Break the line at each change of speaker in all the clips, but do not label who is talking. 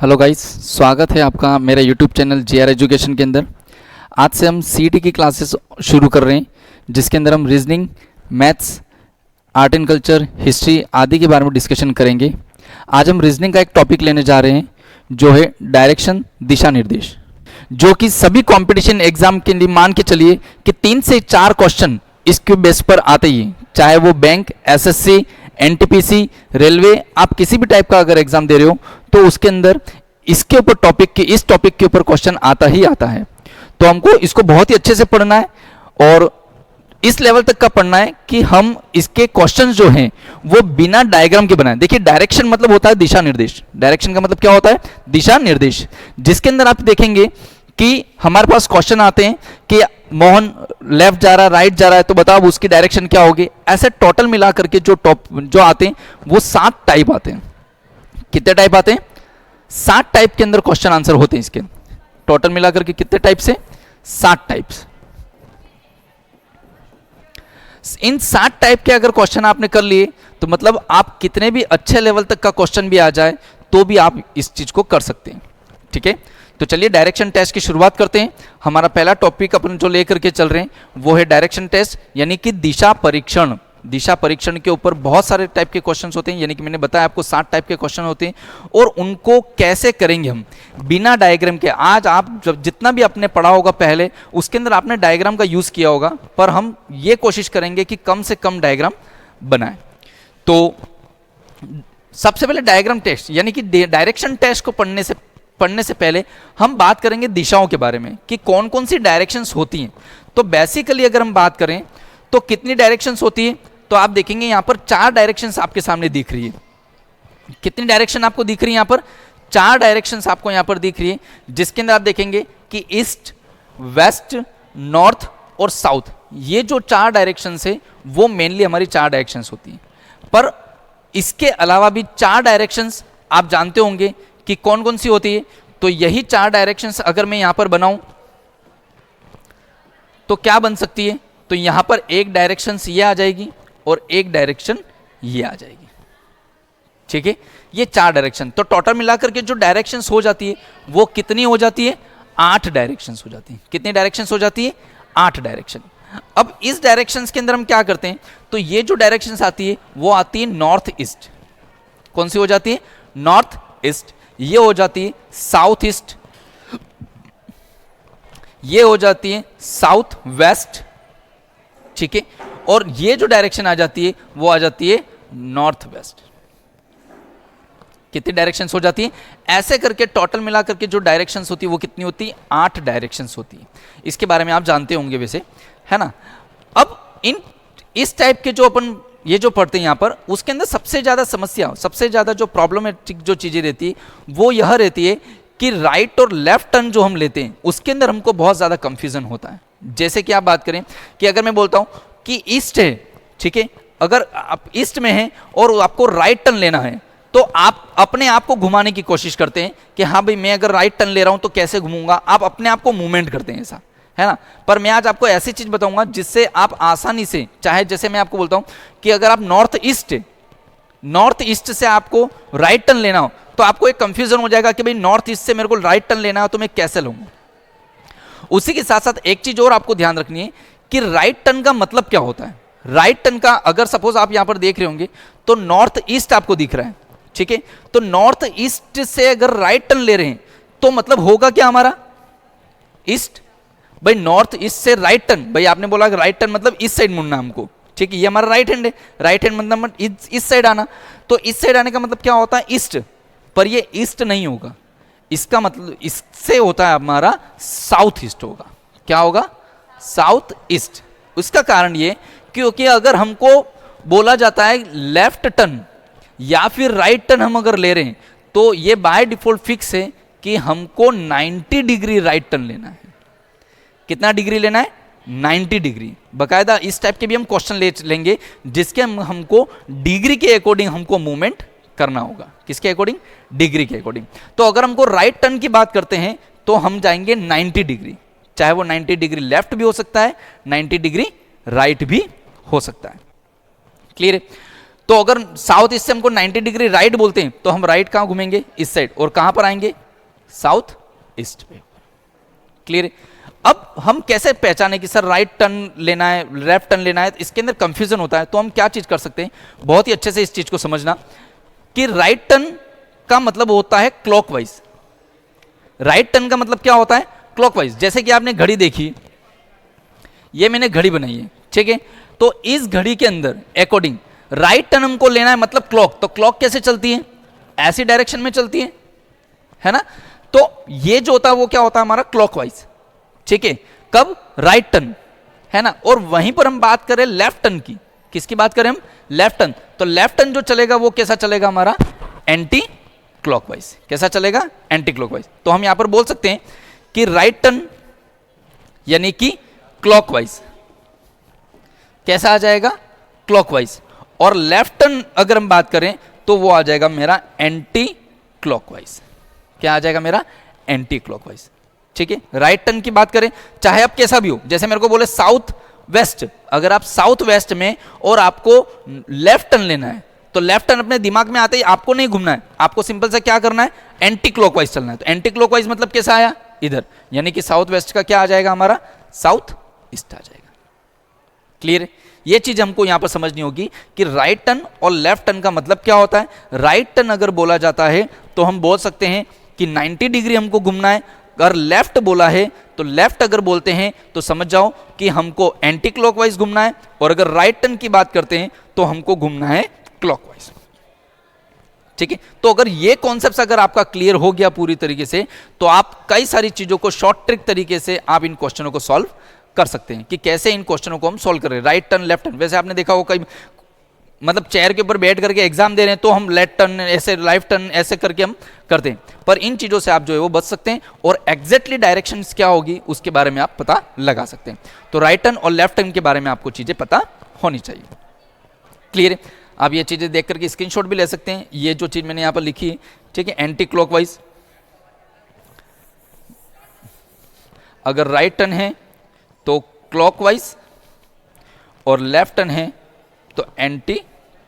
Hello guys, स्वागत है आपका मेरा यूट्यूब चैनल जीआर एजुकेशन के अंदर। आज से हम सीईटी की क्लासेस शुरू कर रहे हैं, जिसके अंदर हम reasoning, maths, art and culture, history आदि के बारे में डिस्कशन करेंगे। आज हम रीजनिंग का एक टॉपिक लेने जा रहे हैं जो है डायरेक्शन, दिशा निर्देश, जो कि सभी कॉम्पिटिशन एग्जाम के लिए मान के चलिए कि 3 से 4 क्वेश्चन इसके बेस पर आते ही हैं। चाहे वो बैंक, एसएससी, एनटीपीसी, रेलवे, आप किसी भी टाइप का अगर एग्जाम दे रहे हो तो उसके अंदर इसके ऊपर इस टॉपिक के ऊपर क्वेश्चन आता ही आता है। तो हमको इसको बहुत ही अच्छे से पढ़ना है और इस लेवल तक का पढ़ना है कि हम इसके क्वेश्चंस जो हैं वो बिना डायग्राम के बनाएं। देखिए, डायरेक्शन मतलब होता है दिशा निर्देश। डायरेक्शन का मतलब क्या होता है? दिशा निर्देश, जिसके अंदर आप देखेंगे कि हमारे पास क्वेश्चन आते हैं कि मोहन लेफ्ट जा रहा है, राइट जा रहा है, तो बताओ उसकी डायरेक्शन क्या होगी। ऐसे टोटल मिला करके जो आते हैं वो 7 टाइप आते हैं। कितने टाइप आते हैं? 7 टाइप के अंदर क्वेश्चन आंसर होते हैं इसके। टोटल मिला करके कितने टाइप से? 7 टाइप्स। इन 7 टाइप के अगर क्वेश्चन आपने कर लिए तो मतलब आप कितने भी अच्छे लेवल तक का क्वेश्चन भी आ जाए तो भी आप इस चीज को कर सकते हैं। ठीक है, तो चलिए डायरेक्शन टेस्ट की शुरुआत करते हैं। हमारा पहला टॉपिक अपन जो लेकर के चल रहे हैं वो है डायरेक्शन टेस्ट, यानी कि दिशा परीक्षण। दिशा परीक्षण के ऊपर बहुत सारे टाइप के क्वेश्चंस होते हैं, यानी कि मैंने बताया आपको 7 टाइप के क्वेश्चन होते हैं और उनको कैसे करेंगे हम बिना डायग्राम के। आज आप जब जितना भी आपने पढ़ा होगा पहले, उसके अंदर आपने डायग्राम का यूज किया होगा, पर हम ये कोशिश करेंगे कि कम से कम डायग्राम बनाएं। तो सबसे पहले डायग्राम टेस्ट यानी कि डायरेक्शन टेस्ट को पढ़ने से पहले हम बात करेंगे दिशाओं के बारे में कि कौन कौन सी डायरेक्शंस होती हैं। तो बेसिकली अगर हम बात करें तो कितनी डायरेक्शंस होती है, तो आप देखेंगे यहां पर 4 डायरेक्शंस आपके सामने दिख रही है। कितनी डायरेक्शन आपको दिख रही है? यहां पर 4 डायरेक्शंस आपको यहां पर दिख रही है, जिसके अंदर आप देखेंगे कि ईस्ट, वेस्ट, नॉर्थ और साउथ, ये जो 4 डायरेक्शंस है वो मेनली हमारी 4 डायरेक्शंस होती हैं। पर इसके अलावा भी 4 डायरेक्शंस आप जानते होंगे कि कौन कौन सी होती है। तो यही 4 डायरेक्शंस अगर मैं यहां पर बनाऊं तो क्या बन सकती है? तो यहां पर एक डायरेक्शन ये आ जाएगी और एक डायरेक्शन ये आ जाएगी। ठीक है, ये 4 डायरेक्शन। तो टोटल मिलाकर के जो डायरेक्शंस हो जाती है वो कितनी हो जाती है? 8 डायरेक्शंस हो जाती है। कितनी डायरेक्शंस हो जाती है? 8 डायरेक्शन। अब इस डायरेक्शंस के अंदर हम क्या करते हैं, तो ये जो डायरेक्शंस आती है वो आती है नॉर्थ ईस्ट। कौन सी हो जाती है? North east. ये हो जाती है साउथ ईस्ट, ये हो जाती है साउथ वेस्ट। ठीक है, और ये जो डायरेक्शन आ जाती है वो आ जाती है नॉर्थ वेस्ट। कितनी डायरेक्शंस हो जाती है? ऐसे करके टोटल मिला करके जो डायरेक्शंस होती है वो कितनी होती है? 8 डायरेक्शंस होती है। इसके बारे में आप जानते होंगे वैसे, है ना। अब इस टाइप के जो अपन ये जो पढ़ते हैं यहाँ पर, उसके अंदर सबसे ज्यादा समस्या, सबसे ज्यादा जो प्रॉब्लमेटिक जो चीजें रहती है वो यह रहती है कि राइट और लेफ्ट टर्न जो हम लेते हैं उसके अंदर हमको बहुत ज्यादा कंफ्यूजन होता है। जैसे कि आप बात करें कि अगर मैं बोलता हूं कि ईस्ट है, ठीक है, अगर आप ईस्ट में हैं और आपको राइट टर्न लेना है तो आप अपने आप को घुमाने की कोशिश करते हैं कि हाँ भाई, मैं अगर राइट टर्न ले रहा हूं तो कैसे घूमूंगा। आप अपने आप को मूवमेंट करते हैं, ऐसा है ना। पर मैं आज आपको ऐसी चीज बताऊंगा जिससे आप आसानी से, चाहे जैसे मैं आपको बोलता हूं कि अगर आप नॉर्थ ईस्ट से आपको राइट टर्न लेना हो तो आपको एक कंफ्यूजन हो जाएगा कि भाई नॉर्थ ईस्ट से मेरे को राइट टर्न लेना हो तो मैं कैसे लूंगा। उसी के साथ साथ एक चीज और आपको ध्यान रखनी है कि राइट टर्न का मतलब क्या होता है। राइट टर्न का अगर सपोज आप यहां पर देख रहे होंगे तो नॉर्थ ईस्ट आपको दिख रहा है, ठीक है, तो नॉर्थ ईस्ट से अगर राइट टर्न ले रहे हैं तो मतलब होगा क्या हमारा? ईस्ट। भाई नॉर्थ ईस्ट से राइट टर्न, भाई आपने बोला कि राइट टर्न मतलब इस साइड मुड़ना हमको, ठीक है, ये हमारा राइट हैंड है। राइट हैंड मतलब इस साइड आना, तो इस साइड आने का मतलब क्या होता है? ईस्ट। पर ये ईस्ट नहीं होगा, इसका मतलब इससे होता है हमारा साउथ ईस्ट होगा। क्या होगा? South east. उसका कारण ये क्योंकि अगर हमको बोला जाता है लेफ्ट टर्न या फिर राइट टर्न हम अगर ले रहे हैं तो ये बाय डिफॉल्ट फिक्स है कि हमको 90 डिग्री राइट टर्न लेना है। कितना डिग्री लेना है? 90 डिग्री। बकायदा इस टाइप के भी हम क्वेश्चन लेंगे जिसके हमको डिग्री के अकॉर्डिंग हमको मूवमेंट करना होगा। किसके अकॉर्डिंग? डिग्री के अकॉर्डिंग। तो अगर हमको राइट टर्न की बात करते हैं तो हम जाएंगे 90 डिग्री, चाहे वो 90 डिग्री लेफ्ट भी हो सकता है, 90 डिग्री राइट भी हो सकता है। क्लियर है? तो अगर साउथ ईस्ट से हमको 90 डिग्री राइट बोलते हैं तो हम राइट कहां घूमेंगे? इस साइड। और कहां पर आएंगे? साउथ ईस्ट पे। क्लियर? अब हम कैसे पहचाने कि सर राइट टर्न लेना है, लेफ्ट टर्न लेना है? इसके अंदर कंफ्यूजन होता है। तो हम क्या चीज कर सकते हैं, बहुत ही अच्छे से इस चीज को समझना कि राइट टर्न का मतलब होता है क्लॉकवाइज। राइट टर्न का मतलब क्या होता है? क्लॉकवाइज। जैसे कि आपने घड़ी देखी, ये मैंने घड़ी बनाई है, ठीक है? तो इस घड़ी के अंदर अकॉर्डिंग राइट टर्न हमको लेना है, मतलब क्लॉक। तो क्लॉक कैसे चलती है? ऐसी डायरेक्शन में चलती है ना? तो ये जो होता है वो क्या होता है हमारा? क्लॉकवाइज। ठीक है? कब? राइट टर्न, है ना? और वहीं पर हम बात करें लेफ्ट टर्न की। किसकी बात करें हम? Left turn. तो लेफ्ट टर्न जो चलेगा वो कैसा चलेगा हमारा? Anti clockwise. कैसा चलेगा? Anti clockwise. तो हम यहां पर बोल सकते हैं कि राइट टर्न यानी कि क्लॉकवाइज कैसा आ जाएगा? क्लॉकवाइज। और लेफ्ट टर्न अगर हम बात करें तो वो आ जाएगा मेरा एंटी क्लॉकवाइज। क्या आ जाएगा मेरा? Anti clockwise. ठीक है? राइट टर्न की बात करें, चाहे आप कैसा भी हो, जैसे मेरे को बोले साउथ वेस्ट, अगर आप साउथ वेस्ट में और आपको लेफ्ट टर्न लेना है तो लेफ्ट टर्न अपने दिमाग में आते ही आपको नहीं घूमना है, आपको सिंपल सा क्या करना है? एंटी क्लॉकवाइज चलना है। तो एंटी क्लॉकवाइज मतलब कैसा आया? इधर। यानी कि साउथ वेस्ट का क्या आ जाएगा हमारा? साउथ ईस्ट आ जाएगा। क्लियर? ये चीज हमको यहां पर समझनी होगी कि राइट टर्न और लेफ्ट टर्न का मतलब क्या होता है। राइट टर्न अगर बोला जाता है तो हम बोल सकते हैं कि 90 डिग्री हमको घूमना है। अगर लेफ्ट बोला है तो लेफ्ट अगर बोलते हैं तो समझ जाओ कि हमको एंटी क्लॉकवाइज घूमना है। और अगर राइट टर्न की बात करते हैं तो हमको घूमना है क्लॉकवाइज। ठीक है? तो अगर ये कॉन्सेप्ट अगर आपका क्लियर हो गया पूरी तरीके से तो आप कई सारी चीजों को शॉर्ट ट्रिक तरीके से आप इन क्वेश्चनों को सॉल्व कर सकते हैं कि कैसे इन क्वेश्चनों को हम सॉल्व करें। राइट टर्न, लेफ्ट टर्न, वैसे आपने देखा होगा कई मतलब चेयर के ऊपर बैठ करके एग्जाम दे रहे हैं तो हम लेफ्ट टर्न ऐसे, राइट टर्न ऐसे करके हम करते हैं। पर इन चीजों से आप जो है वो बच सकते हैं और एग्जैक्टली डायरेक्शन क्या होगी उसके बारे में आप पता लगा सकते हैं। तो राइट टर्न और लेफ्ट टर्न के बारे में आपको चीजें पता होनी चाहिए। क्लियर है? आप ये चीजें देख करके स्क्रीनशॉट भी ले सकते हैं। ये जो चीज मैंने यहां पर लिखी है, ठीक है? एंटी क्लॉकवाइज, अगर राइट टर्न है तो क्लॉकवाइज और लेफ्ट टर्न है तो एंटी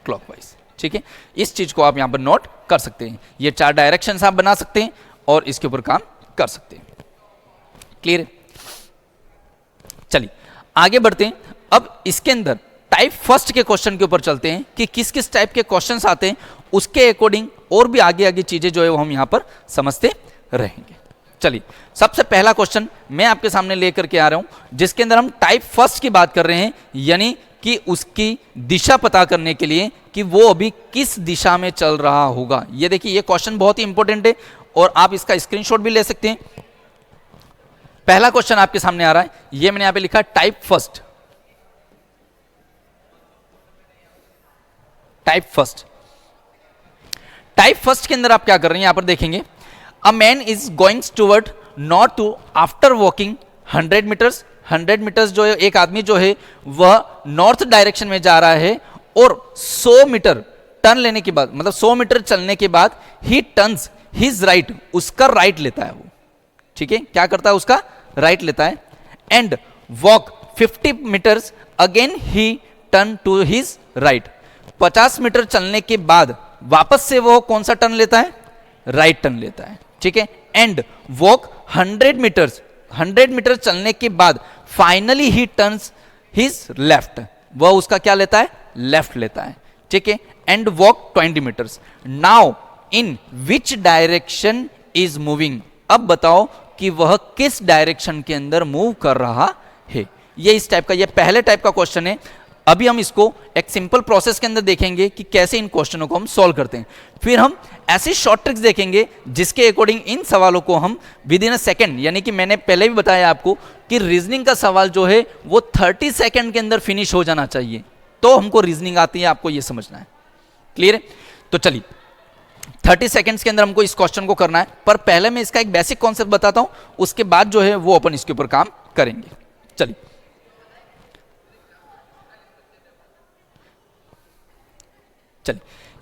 क्लॉकवाइज। ठीक है? इस चीज को आप यहां पर नोट कर सकते हैं। ये 4 डायरेक्शंस आप बना सकते हैं और इसके ऊपर काम कर सकते हैं। क्लियर? चलिए आगे बढ़ते हैं। अब इसके अंदर टाइप फर्स्ट के क्वेश्चन के ऊपर चलते हैं कि किस किस टाइप के क्वेश्चंस आते हैं, उसके अकॉर्डिंग और भी आगे आगे चीजें जो है वो हम यहां पर समझते रहेंगे। चलिए सबसे पहला क्वेश्चन मैं आपके सामने लेकर के आ रहा हूं जिसके अंदर हम टाइप फर्स्ट की बात कर रहे हैं, यानी कि उसकी दिशा पता करने के लिए कि वो अभी किस दिशा में चल रहा होगा। ये देखिए, ये क्वेश्चन बहुत ही इंपॉर्टेंट है और आप इसका स्क्रीनशॉट भी ले सकते हैं। पहला क्वेश्चन आपके सामने आ रहा है, ये मैंने यहां पे लिखा type first. Type first, type first के अंदर आप क्या कर रहे हैं यहां पर देखेंगे, a man is going toward north to after walking 100 metres. 100 metres जो है एक आदमी जो है वह नॉर्थ डायरेक्शन में जा रहा है और 100 मीटर टर्न लेने के बाद, मतलब 100 मीटर चलने के बाद ही टर्न्स हिज राइट, उसका राइट लेता है वो। ठीक है? क्या करता है? उसका राइट लेता है। And walk 50 metres again he turn to his right. 50 metre चलने के बाद वापस से वो कौन सा टर्न लेता है? राइट टर्न लेता है। ठीक है? एंड वॉक 100 मीटर्स, 100 मीटर चलने के बाद finally he turns his left, वह उसका क्या लेता है? लेफ्ट लेता है। ठीक है? And walk 20 metres. Now in which direction is moving, अब बताओ कि वह किस डायरेक्शन के अंदर मूव कर रहा है। ये इस टाइप का, ये पहले टाइप का क्वेश्चन है। अभी हम इसको एक सिंपल प्रोसेस के अंदर देखेंगे कि कैसे इन क्वेश्चनों को हम सॉल्व करते हैं। फिर हम ऐसी शॉर्ट ट्रिक्स देखेंगे जिसके अकॉर्डिंग इन सवालों को हम विद इन अ सेकंड, यानी कि मैंने पहले भी बताया आपको कि रीजनिंग का सवाल जो है वो 30 सेकंड के अंदर फिनिश हो जाना चाहिए, तो हमको रीजनिंग आती है, आपको ये समझना है। क्लियर है? तो चलिए 30 सेकंड्स के अंदर हमको इस क्वेश्चन को करना है, पर पहले मैं इसका एक बेसिक कॉन्सेप्ट बताता हूं, उसके बाद जो है वो अपन इसके ऊपर काम करेंगे। चलिए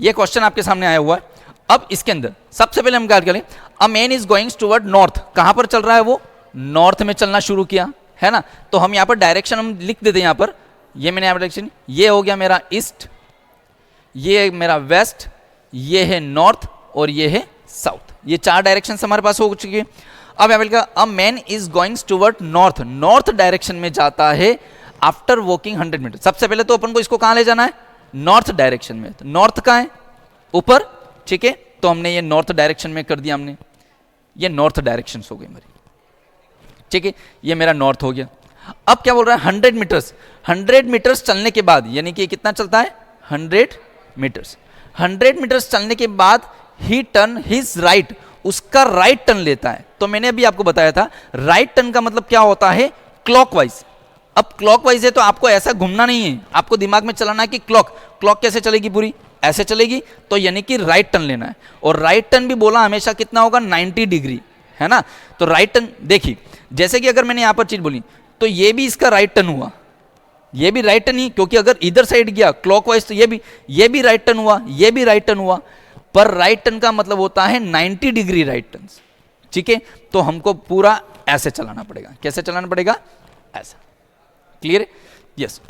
ये क्वेश्चन आपके सामने आया हुआ है। अब इसके अंदर सबसे पहले हम क्या करें, अ man is going toward north, कहां पर चल रहा है वो? नॉर्थ में चलना शुरू किया है ना। तो हम यहां पर डायरेक्शन हम लिख देते हैं, यहां पर ये मैंने डायरेक्शन, ये हो गया मेरा ईस्ट, ये है मेरा वेस्ट, ये है नॉर्थ और ये है साउथ। ये 4 डायरेक्शन हमारे पास हो चुकी है। अब यहाँ पे अ man is going toward north, north direction में जाता है आफ्टर वॉकिंग 100 मीटर। सबसे पहले तो अपन को इसको कहाँ ले जाना है, नॉर्थ डायरेक्शन में। तो नॉर्थ कहाँ है, ऊपर, ठीक है। तो हमने ये नॉर्थ डायरेक्शन में कर दिया, हमने ये नॉर्थ डायरेक्शन हो गई मेरी, ठीक है। ये मेरा नॉर्थ हो गया। अब क्या बोल रहा है, 100 मीटर्स, 100 मीटर्स चलने के बाद, यानी कि कितना चलता है, 100 मीटर्स। 100 मीटर्स चलने के बाद ही टर्न हिज राइट, उसका राइट टर्न लेता है। तो मैंने अभी आपको बताया था राइट टर्न का मतलब क्या होता है, क्लॉकवाइज। अब क्लॉकवाइज है तो आपको ऐसा घूमना नहीं है, आपको दिमाग में चलाना है कि क्लॉक कैसे चलेगी, पूरी ऐसे चलेगी। तो यानी कि राइट टर्न लेना है। और राइट टर्न भी बोला हमेशा कितना होगा, 90 डिग्री, है ना। तो राइट टर्न देखिए, जैसे कि अगर मैंने यहां पर चीज बोली तो ये भी इसका राइट टर्न हुआ, ये भी राइट टर्न ही, क्योंकि अगर इधर साइड गया क्लॉकवाइज तो ये भी राइट टर्न हुआ, ये भी राइट टर्न हुआ। पर राइट टर्न का मतलब होता है 90 डिग्री राइट टर्न, ठीक है। तो हमको पूरा ऐसे चलाना पड़ेगा। कैसे चलाना पड़ेगा, ऐसा। क्लियर है, यस।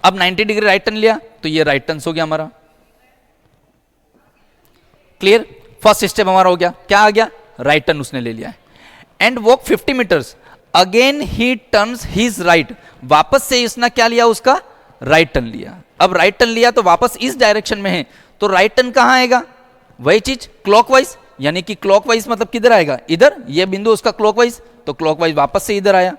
अब 90 डिग्री राइट टर्न लिया तो ये राइट टर्न हो गया हमारा। क्लियर, फर्स्ट स्टेप हमारा हो गया, क्या आ गया, राइट टर्न उसने ले लिया है। And walk 50 metres, again he turns his right, वापस से इसने क्या लिया, उसका राइट टर्न लिया। अब राइट टर्न लिया तो वापस इस डायरेक्शन में है, तो राइट टर्न कहां आएगा, वही चीज क्लॉकवाइज, यानी कि क्लॉकवाइज मतलब किधर आएगा, इधर, ये बिंदु उसका क्लॉकवाइज, तो क्लॉकवाइज वापस से इधर आया।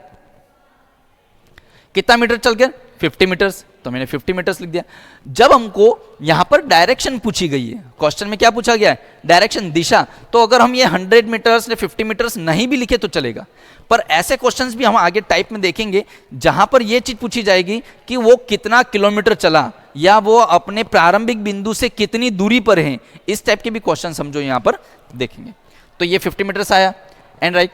कितना मीटर चल गया, 50 मीटर्स, तो मैंने 50 मीटर्स लिख दिया। जब हमको यहां पर डायरेक्शन पूछी गई है, क्वेश्चन में क्या पूछा गया है, डायरेक्शन, दिशा, तो अगर हम ये 100 मीटर्स ने 50 मीटर्स नहीं भी लिखे तो चलेगा। पर ऐसे क्वेश्चंस भी हम आगे टाइप में देखेंगे जहां पर यह चीज पूछी जाएगी कि वो कितना किलोमीटर चला या वो अपने प्रारंभिक बिंदु से कितनी दूरी पर है। इस टाइप के भी क्वेश्चन समझो यहां पर देखेंगे। तो ये 50 मीटर्स आया, एंड राइट,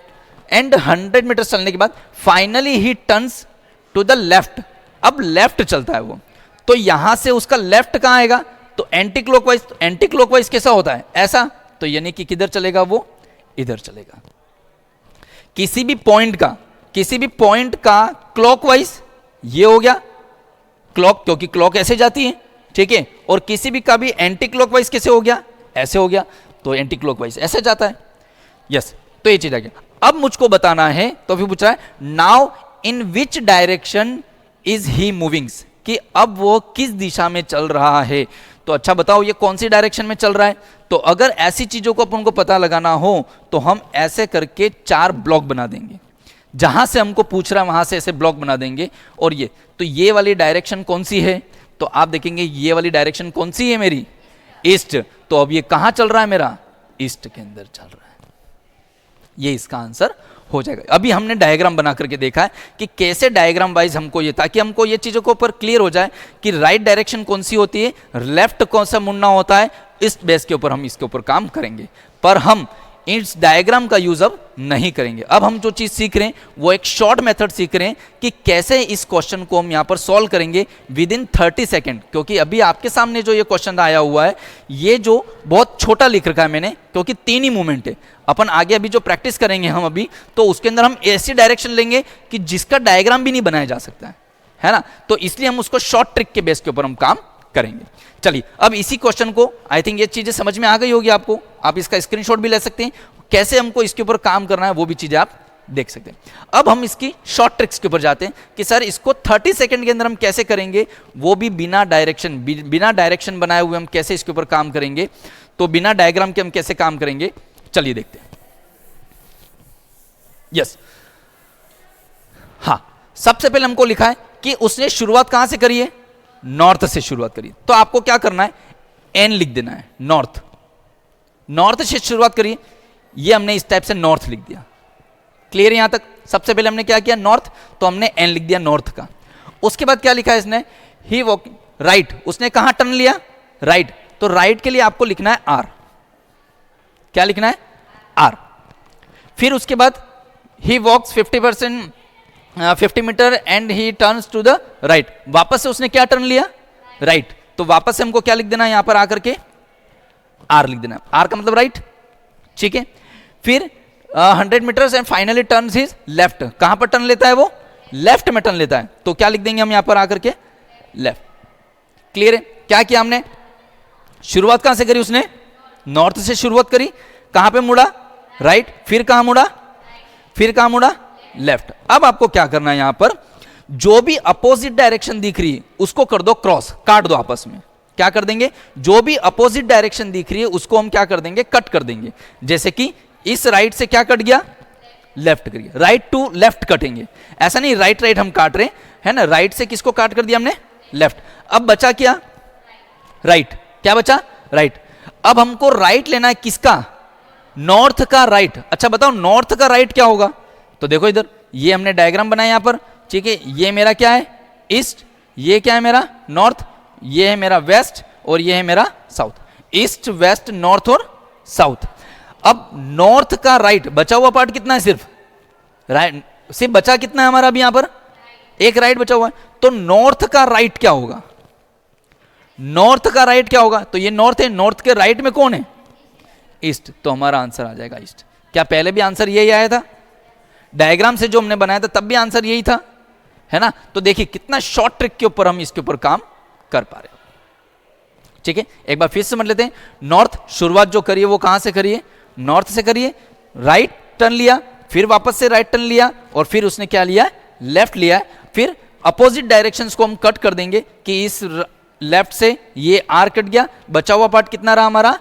एंड 100 मीटर्स चलने के बाद finally he turns to the left, अब लेफ्ट चलता है वो, तो यहां से उसका लेफ्ट कहां आएगा, तो एंटी क्लॉकवाइज। तो एंटी क्लॉकवाइज कैसा होता है, ऐसा, तो यानी कि किधर चलेगा, वो इधर चलेगा। किसी भी पॉइंट का क्लॉकवाइज, ये हो गया क्लॉक, क्योंकि क्लॉक ऐसे जाती है, ठीक है। और किसी भी का भी एंटी क्लॉकवाइज कैसे हो गया, ऐसे हो गया, तो एंटी क्लॉकवाइज ऐसे जाता है, यस। तो ये चीज आ गया। अब मुझको बताना है, तो फिर पूछ रहा है now in which direction is he moving, कि अब वो किस दिशा में चल रहा है। तो अच्छा बताओ ये कौन सी डायरेक्शन में चल रहा है। तो अगर ऐसी चीजों को अपन को पता लगाना हो तो हम ऐसे करके 4 ब्लॉक बना देंगे, जहां से हमको पूछ रहा है वहां से ऐसे ब्लॉक बना देंगे। और ये, तो ये वाली डायरेक्शन कौन सी है, तो आप देखेंगे ये वाली डायरेक्शन कौन सी है मेरी, ईस्ट। तो अब ये कहां चल रहा है मेरा, ईस्ट के अंदर चल रहा है। ये इसका आंसर हो जाएगा। अभी हमने डायग्राम बना करके देखा है कि कैसे डायग्राम वाइज हमको ये, ताकि हमको ये चीजों के ऊपर क्लियर हो जाए कि राइट डायरेक्शन कौन सी होती है, लेफ्ट कौन सा मुड़ना होता है। इस बेस के ऊपर हम इसके ऊपर काम करेंगे, पर हम इस डायग्राम का यूज अब नहीं करेंगे। अब हम जो चीज सीख रहे हैं वो एक शॉर्ट मेथड सीख रहे हैं कि कैसे इस क्वेश्चन को हम यहां पर सॉल्व करेंगे विद इन 30 सेकेंड। क्योंकि अभी आपके सामने जो ये क्वेश्चन आया हुआ है, ये जो बहुत छोटा लिख रखा है मैंने, क्योंकि 3 ही मूवमेंट है। अपन आगे अभी जो प्रैक्टिस करेंगे हम अभी, तो उसके अंदर हम ऐसी डायरेक्शन लेंगे कि जिसका डायग्राम भी नहीं बनाया जा सकता है ना। तो इसलिए हम उसको शॉर्ट ट्रिक के बेस के ऊपर हम काम करेंगे। चलिए, अब इसी क्वेश्चन को, आई थिंक ये चीजें समझ में आ गई होगी आपको, आप इसका स्क्रीनशॉट भी ले सकते हैं, कैसे हमको इसके ऊपर काम करना है वो भी चीजें आप देख सकते हैं। अब हम इसकी शॉर्ट ट्रिक्स के ऊपर जाते हैं कि सर इसको 30 सेकंड के अंदर हम कैसे करेंगे, वो भी बिना डायरेक्शन बनाए हुए हम कैसे इसके ऊपर काम करेंगे, तो बिना डायग्राम के हम कैसे काम करेंगे, चलिए देखते हैं। यस, हाँ, सबसे पहले हमको लिखा है कि उसने शुरुआत कहां से करी है, नॉर्थ से शुरुआत करी। तो आपको क्या करना है, एन लिख देना है, नॉर्थ से शुरुआत करिए। ये हमने इस टाइप से नॉर्थ लिख दिया। क्लियर है यहां तक। सबसे पहले हमने क्या किया, नॉर्थ, तो हमने एन लिख दिया नॉर्थ का। उसके बाद क्या लिखा है इसने, ही वॉक राइट, उसने कहां टर्न लिया, राइट। तो राइट के लिए आपको लिखना है आर। क्या लिखना है, आर। फिर उसके बाद he walks 50 metre and he turns to the right. वापस से उसने क्या टर्न लिया, राइट। तो वापस से हमको क्या लिख देना है, यहां पर आकर के आर लिख देना। आर का मतलब राइट, ठीक है। फिर 100 metres and finally turns his left. कहां पर टर्न लेता है वो, लेफ्ट में टर्न लेता है। तो क्या लिख देंगे हम यहां पर आकर के, लेफ्ट। क्लियर है। क्या किया हमने, शुरुआत कहां से करी उसने, नॉर्थ से शुरुआत करी, कहां पे मुड़ा, राइट, फिर कहां मुड़ा, फिर कहां मुड़ा, लेफ्ट। अब आपको क्या करना है, यहां पर जो भी अपोजिट डायरेक्शन दिख रही है उसको कर दो क्रॉस, काट दो आपस में। क्या कर देंगे, जो भी अपोजिट डायरेक्शन दिख रही है उसको हम क्या कर देंगे, कट कर देंगे। जैसे कि इस राइट से क्या कट गया, लेफ्ट करिए, राइट टू लेफ्ट कटेंगे, ऐसा नहीं राइट राइट हम काट रहे हैं ना, राइट से किसको काट कर दिया हमने, लेफ्ट। अब बचा क्या, राइट, क्या बचा, राइट। अब हमको राइट लेना है किसका, नॉर्थ का राइट। अच्छा बताओ नॉर्थ का राइट क्या होगा, तो देखो इधर ये हमने डायग्राम बनाया यहां पर, ठीक है, ये मेरा क्या है ईस्ट, ये क्या है मेरा नॉर्थ, ये है मेरा वेस्ट और ये है मेरा साउथ, ईस्ट वेस्ट नॉर्थ और साउथ। अब नॉर्थ का राइट बचा हुआ पार्ट कितना है, सिर्फ राइट, सिर्फ बचा कितना है हमारा अभी यहां पर, एक राइट बचा हुआ है। तो नॉर्थ का राइट क्या होगा, नॉर्थ का राइट क्या होगा, तो ये नॉर्थ है, नॉर्थ के राइट में कौन है, ईस्ट, तो हमारा आंसर आ जाएगा ईस्ट। क्या पहले भी आंसर यही आया था, डायग्राम से जो हमने बनाया था तब भी आंसर यही था, है ना। तो देखिए कितना शॉर्ट ट्रिक के ऊपर हम इसके ऊपर काम कर पा रहे हैं, ठीक है। एक बार फिर से समझ लेते हैं, नॉर्थ शुरुआत जो करिए वो कहां से करिए, नॉर्थ से करिए, राइट टर्न लिया, फिर वापस से राइट टर्न लिया और फिर उसने क्या लिया, लेफ्ट लिया, फिर अपोजिट डायरेक्शंस को हम कट कर देंगे कि इस लेफ्ट से ये आर कट गया, बचा हुआ पार्ट कितना रहा हमारा,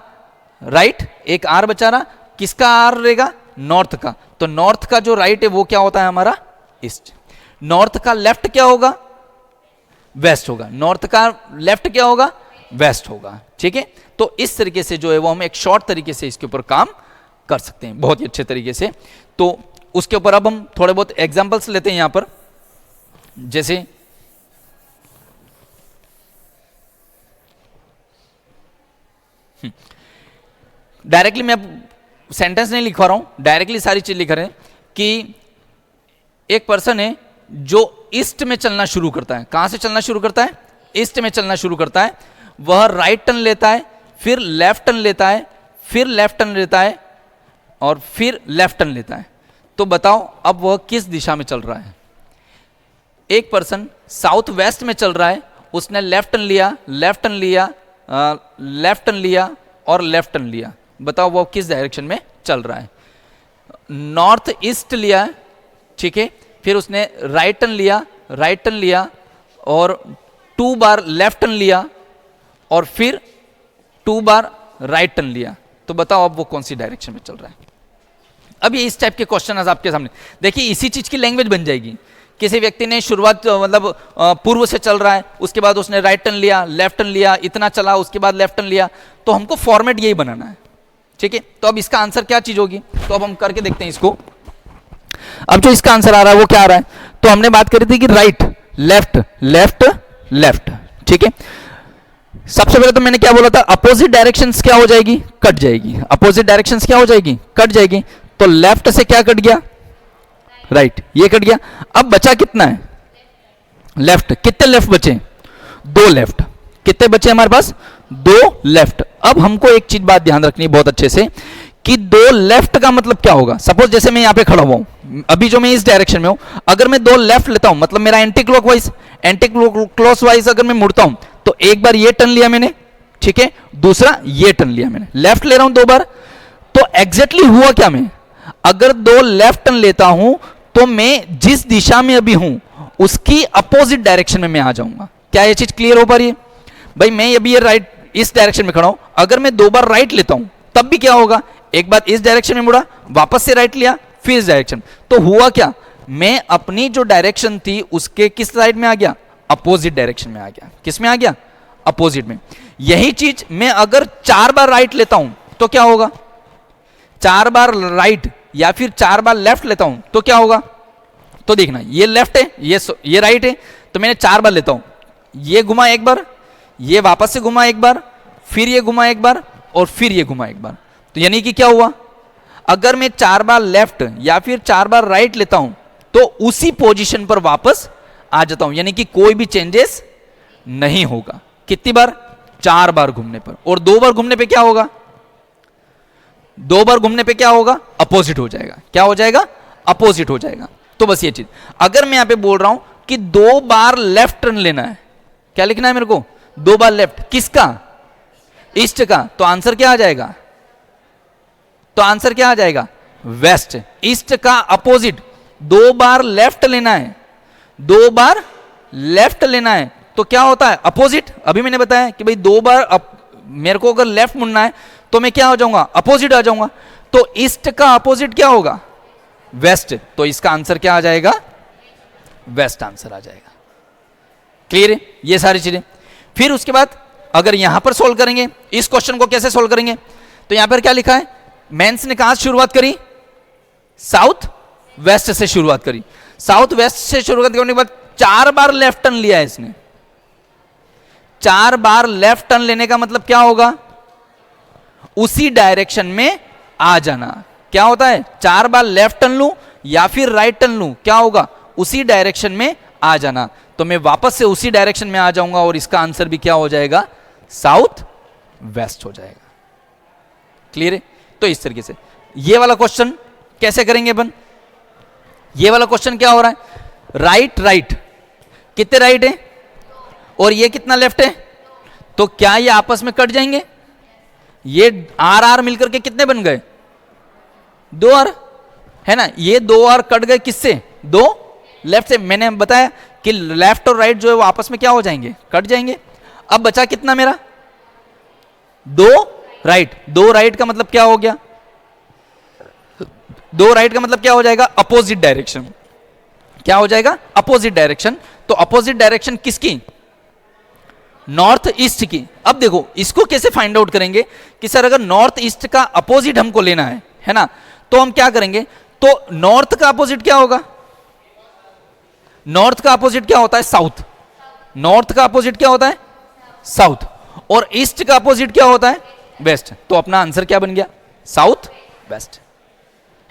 राइट, एक आर बचा रहा, किसका आर रहेगा, नॉर्थ का। तो नॉर्थ का जो राइट है वो क्या होता है हमारा, ईस्ट। नॉर्थ का लेफ्ट क्या होगा, वेस्ट होगा, नॉर्थ का लेफ्ट क्या होगा, वेस्ट होगा, ठीक है। तो इस तरीके से जो है वो हम एक शॉर्ट तरीके से इसके ऊपर काम कर सकते हैं, बहुत ही अच्छे तरीके से। तो उसके ऊपर अब हम थोड़े बहुत एग्जांपल्स लेते हैं यहां पर, जैसे डायरेक्टली मैं सेंटेंस नहीं लिखवा रहा हूं, डायरेक्टली सारी चीज लिख रहे हैं कि एक पर्सन है जो ईस्ट में चलना शुरू करता है, कहां से चलना शुरू करता है, ईस्ट में चलना शुरू करता है, वह राइट टर्न लेता है, फिर लेफ्ट टर्न लेता है, फिर लेफ्ट टर्न लेता है और फिर लेफ्ट टर्न लेता है। तो बताओ अब वह किस दिशा में चल रहा है। एक पर्सन साउथ वेस्ट में चल रहा है, उसने लेफ्ट टर्न लिया, लेफ्ट टर्न लिया, लेफ्ट टर्न लिया और लेफ्ट टर्न लिया, बताओ वो किस डायरेक्शन में चल रहा है। नॉर्थ ईस्ट लिया, ठीक है, फिर उसने राइट टर्न लिया, राइट टर्न लिया और 2 बार लेफ्ट टर्न लिया और फिर 2 बार राइट टर्न लिया, तो बताओ अब वो कौन सी डायरेक्शन में चल रहा है। अब ये इस टाइप के क्वेश्चन आपके सामने, देखिए इसी चीज की लैंग्वेज बन जाएगी। किसी व्यक्ति ने शुरुआत मतलब पूर्व से चल रहा है, उसके बाद उसने राइट टर्न लिया, लेफ्ट टर्न लिया, इतना चला, उसके बाद लेफ्ट टर्न लिया, तो हमको फॉर्मेट यही बनाना है, ठीक है। तो अब इसका आंसर क्या चीज होगी, तो अब हम करके देखते हैं इसको। अब जो इसका आंसर आ रहा है वो क्या आ रहा है, तो हमने बात करी थी कि राइट लेफ्ट लेफ्ट लेफ्ट, ठीक है। सबसे पहले तो मैंने क्या बोला था, अपोजिट डायरेक्शंस क्या हो जाएगी, कट जाएगी, अपोजिट डायरेक्शंस क्या हो जाएगी, कट जाएगी। तो लेफ्ट से क्या कट गया, राइट, ये कट गया। अब बचा कितना है, लेफ्ट, कितने लेफ्ट बचे, 2 लेफ्ट, कितने बचे हमारे पास, 2 लेफ्ट। अब हमको एक चीज बात ध्यान रखनी है बहुत अच्छे से कि 2 लेफ्ट का मतलब क्या होगा। सपोज जैसे मैं यहां पे खड़ा हुआ हूं, अभी जो मैं इस डायरेक्शन में हूं, अगर मैं 2 लेफ्ट लेता हूं मतलब मेरा एंटी क्लॉकवाइज अगर मैं मुड़ता हूं, तो एक बार ये टर्न लिया मैंने, ठीक है, दूसरा ये टर्न लिया मैंने, लेफ्ट ले रहा हूं 2 बार। तो एग्जैक्टली हुआ क्या, मैं अगर 2 लेफ्ट टर्न लेता हूं तो मैं जिस दिशा में अभी हूं उसकी अपोजिट डायरेक्शन में मैं आ जाऊंगा। क्या ये चीज क्लियर हो पा रही है भाई। मैं अभी ये राइट इस डायरेक्शन में खड़ा हूं, अगर मैं 2 बार राइट लेता हूं तब भी क्या होगा, एक बार इस डायरेक्शन में मुड़ा, वापस से राइट लिया, फिर इस डायरेक्शन, तो हुआ क्या, मैं अपनी जो डायरेक्शन थी उसके किस साइड में आ गया, अपोजिट डायरेक्शन में आ गया। किस में आ गया, अपोजिट में। यही चीज मैं अगर 4 बार राइट लेता हूं तो क्या होगा, 4 बार राइट या फिर 4 बार लेफ्ट लेता हूं तो क्या होगा। तो देखना ये लेफ्ट है, ये राइट है, तो मैंने 4 बार लेता हूं, ये घुमा एक बार, ये वापस से घुमा एक बार, फिर ये घुमा एक बार और फिर ये घुमा एक बार। तो यानी कि क्या हुआ, अगर मैं 4 बार लेफ्ट या फिर 4 बार राइट लेता हूं तो उसी पोजीशन पर वापस आ जाता हूं, यानी कि कोई भी चेंजेस नहीं होगा। कितनी बार, 4 बार घूमने पर। और 2 बार घूमने पे क्या होगा, 2 बार घूमने पे क्या होगा, अपोजिट हो जाएगा। क्या हो जाएगा, अपोजिट हो जाएगा। तो बस ये चीज, अगर मैं यहां पे बोल रहा हूं कि 2 बार लेफ्ट टर्न लेना है, क्या लिखना है मेरे को, 2 बार लेफ्ट, किसका? ईस्ट का। तो आंसर क्या आ जाएगा? तो आंसर क्या आ जाएगा? वेस्ट। ईस्ट का अपोजिट 2 बार लेफ्ट लेना है, 2 बार लेफ्ट लेना है तो क्या होता है? अपोजिट। अभी मैंने बताया कि भाई 2 बार मेरे को अगर लेफ्ट मुड़ना है तो मैं क्या हो जाऊंगा? अपोजिट आ जाऊंगा। तो ईस्ट का अपोजिट क्या होगा? वेस्ट। तो इसका आंसर क्या आ जाएगा? वेस्ट आंसर आ जाएगा। क्लियर है ये सारी चीजें? फिर उसके बाद अगर यहां पर सोल्व करेंगे इस क्वेश्चन को, कैसे सोल्व करेंगे? तो यहां पर क्या लिखा है? मेंस ने कहां से शुरुआत करी? साउथ वेस्ट से शुरुआत करी। साउथ वेस्ट से शुरुआत करने के बाद 4 बार लेफ्ट टर्न लिया है इसने। 4 बार लेफ्ट टर्न लेने का मतलब क्या होगा? उसी डायरेक्शन में आ जाना। क्या होता है? 4 बार लेफ्ट टर्न लूं या फिर राइट टर्न लूं, क्या होगा? उसी डायरेक्शन में आ जाना। तो मैं वापस से उसी डायरेक्शन में आ जाऊंगा और इसका आंसर भी क्या हो जाएगा? साउथ वेस्ट हो जाएगा। क्लियर है? तो इस तरीके से ये वाला क्वेश्चन कैसे करेंगे अपन? ये वाला क्वेश्चन क्या हो रहा है? राइट राइट, कितने राइट है और ये कितना लेफ्ट है? तो क्या ये आपस में कट जाएंगे? ये आर आर मिलकर के कितने बन गए? 2 आर, है ना? ये 2 आर कट गए किससे? 2 लेफ्ट से। मैंने बताया कि लेफ्ट और राइट जो है वो आपस में क्या हो जाएंगे? कट जाएंगे। अब बचा कितना मेरा? 2 राइट। 2 राइट का मतलब क्या हो गया? 2 राइट का मतलब क्या हो जाएगा? Opposite direction. क्या हो जाएगा? Opposite direction. तो अपोजिट डायरेक्शन किसकी? नॉर्थ ईस्ट की। अब देखो इसको कैसे फाइंड आउट करेंगे कि सर अगर नॉर्थ ईस्ट का अपोजिट हमको लेना है ना? तो हम क्या करेंगे? तो नॉर्थ का अपोजिट क्या होगा? नॉर्थ का अपोजिट क्या होता है? साउथ। नॉर्थ का अपोजिट क्या होता है? साउथ। और ईस्ट का अपोजिट क्या होता है? वेस्ट। तो अपना आंसर क्या बन गया? साउथ वेस्ट,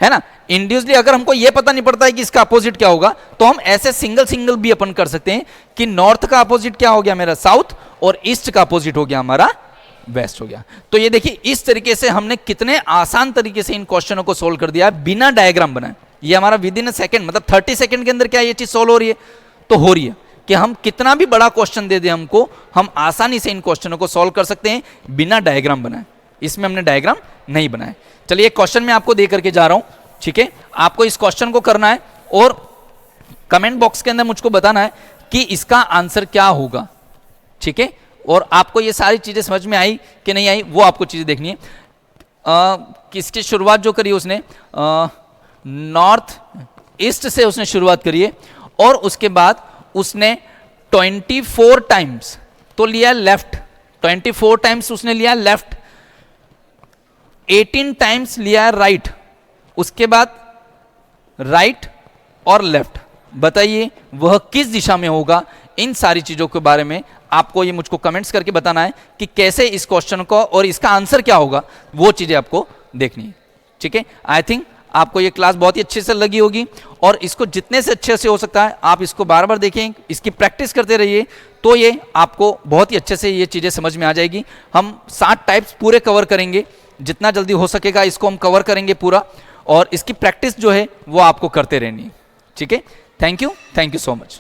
है ना? इंड्यूसली अगर हमको यह पता नहीं पड़ता है कि इसका अपोजिट क्या होगा तो हम ऐसे सिंगल सिंगल भी अपन कर सकते हैं कि नॉर्थ का अपोजिट क्या हो गया मेरा? साउथ, और ईस्ट का अपोजिट हो गया हमारा वेस्ट हो गया। तो ये देखिए इस तरीके से हमने कितने आसान तरीके से इन क्वेश्चनों को सोल्व कर दिया है बिना डायग्राम बनाए। ये हमारा विद इन अ सेकंड, मतलब 30 सेकंड के अंदर क्या ये चीज सोल्व हो रही है? तो हो रही है कि हम कितना भी बड़ा क्वेश्चन दे दें हमको, हम आसानी से इन क्वेश्चनों को सोल्व कर सकते हैं बिना डायग्राम बनाए। इसमें हमने डायग्राम नहीं बनाए। चलिए एक क्वेश्चन मैं आपको दे करके जा रहा हूं, ठीक है? आपको इस क्वेश्चन को करना है और कमेंट बॉक्स के अंदर मुझको बताना है कि इसका आंसर क्या होगा, ठीक है? और आपको ये सारी चीजें समझ में आई कि नहीं आई वो आपको चीजें देखनी है। किसकी शुरुआत जो करी उसने? नॉर्थ ईस्ट से उसने शुरुआत करी है और उसके बाद उसने 24 टाइम्स तो लिया लेफ्ट, 24 टाइम्स उसने लिया लेफ्ट, 18 टाइम्स लिया राइट, उसके बाद राइट और लेफ्ट। बताइए वह किस दिशा में होगा? इन सारी चीजों के बारे में आपको ये मुझको कमेंट्स करके बताना है कि कैसे इस क्वेश्चन को और इसका आंसर क्या होगा, वो चीजें आपको देखनी है, ठीक है? आई थिंक आपको ये क्लास बहुत ही अच्छे से लगी होगी और इसको जितने से अच्छे से हो सकता है आप इसको बार बार देखें, इसकी प्रैक्टिस करते रहिए, तो ये आपको बहुत ही अच्छे से ये चीज़ें समझ में आ जाएगी। हम 7 टाइप्स पूरे कवर करेंगे, जितना जल्दी हो सकेगा इसको हम कवर करेंगे पूरा, और इसकी प्रैक्टिस जो है वो आपको करते रहनी है, ठीक है? Thank you so much.